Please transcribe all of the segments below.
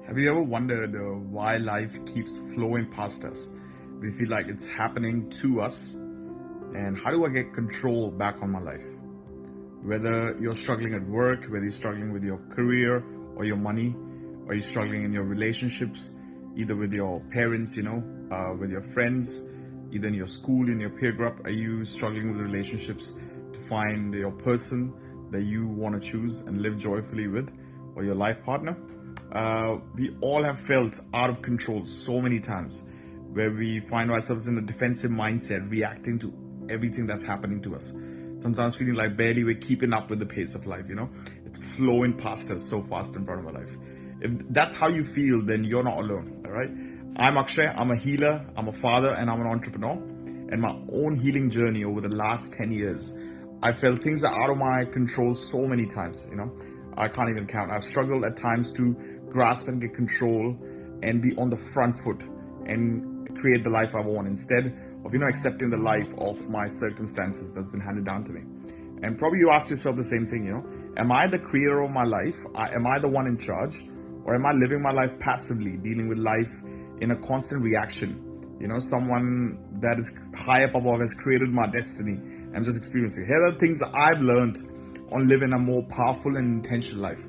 Have you ever wondered why life keeps flowing past us? We feel like it's happening to us. And how do I get control back on my life? Whether you're struggling at work, whether you're struggling with your career or your money, or you're struggling in your relationships, either with your parents, with your friends, either in your school, in your peer group, are you struggling with relationships to find your person that you want to choose and live joyfully with, or your life partner? We all have felt out of control so many times, where we find ourselves in a defensive mindset, reacting to everything that's happening to us. Sometimes feeling like barely we're keeping up with the pace of life, It's flowing past us so fast in front of our life. If that's how you feel, then you're not alone, all right? I'm Akshay, I'm a healer, I'm a father, and I'm an entrepreneur. And my own healing journey over the last 10 years, I felt things are out of my control so many times, I can't even count. I've struggled at times to grasp and get control and be on the front foot and create the life I want instead of, accepting the life of my circumstances that's been handed down to me. And probably you ask yourself the same thing, am I the creator of my life? Am I the one in charge? Or am I living my life passively, dealing with life in a constant reaction? Someone that is high up above has created my destiny. I'm just experiencing. Here are the things that I've learned on living a more powerful and intentional life,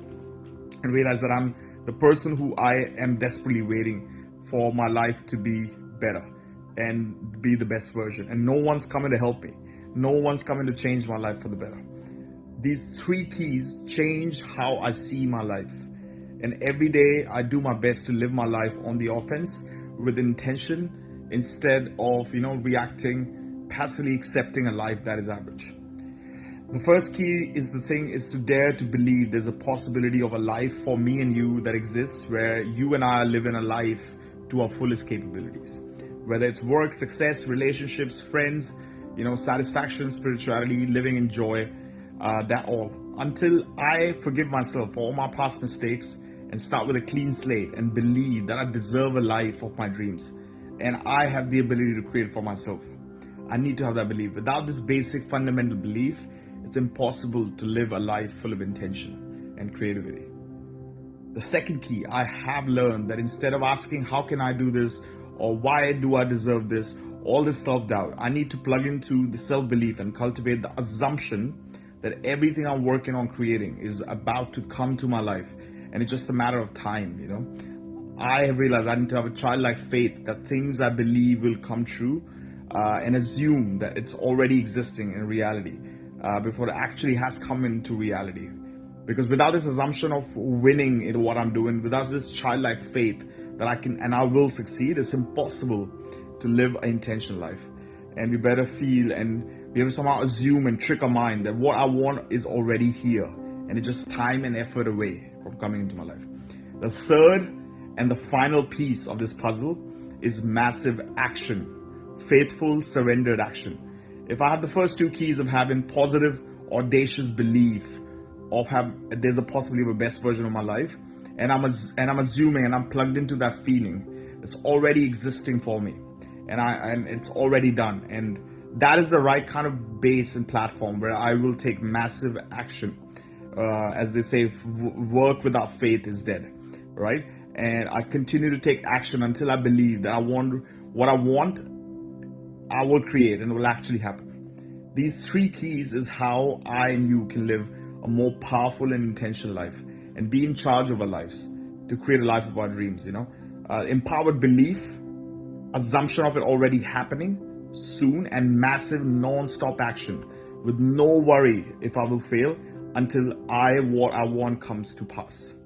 and realize that I'm the person who I am desperately waiting for my life to be better and be the best version. And no one's coming to help me. No one's coming to change my life for the better. These three keys change how I see my life. And every day I do my best to live my life on the offense with intention instead of, reacting, passively accepting a life that is average. The first key is to dare to believe there's a possibility of a life for me and you that exists where you and I are living a life to our fullest capabilities. Whether it's work, success, relationships, friends, satisfaction, spirituality, living in joy, that all. Until I forgive myself for all my past mistakes and start with a clean slate and believe that I deserve a life of my dreams and I have the ability to create it for myself. I need to have that belief. Without this basic fundamental belief, it's impossible to live a life full of intention and creativity. The second key, I have learned that instead of asking, how can I do this? Or why do I deserve this? All this self-doubt, I need to plug into the self-belief and cultivate the assumption that everything I'm working on creating is about to come to my life. And it's just a matter of time, I have realized I need to have a childlike faith that things I believe will come true, and assume that it's already existing in reality before it actually has come into reality. Because without this assumption of winning in what I'm doing, without this childlike faith that I can and I will succeed, it's impossible to live an intentional life. And we better feel and we have to somehow assume and trick our mind that what I want is already here and it's just time and effort away from coming into my life. The third and the final piece of this puzzle is massive action. Faithful, surrendered action. If I have the first two keys of having positive, audacious belief there's a possibility of a best version of my life, and I'm assuming and I'm plugged into that feeling, it's already existing for me, and it's already done, and that is the right kind of base and platform where I will take massive action. As they say, work without faith is dead, right? And I continue to take action until I believe that what I want, I will create and it will actually happen. These three keys is how I and you can live a more powerful and intentional life and be in charge of our lives to create a life of our dreams, empowered belief, assumption of it already happening soon, and massive non-stop action with no worry if I will fail until what I want comes to pass.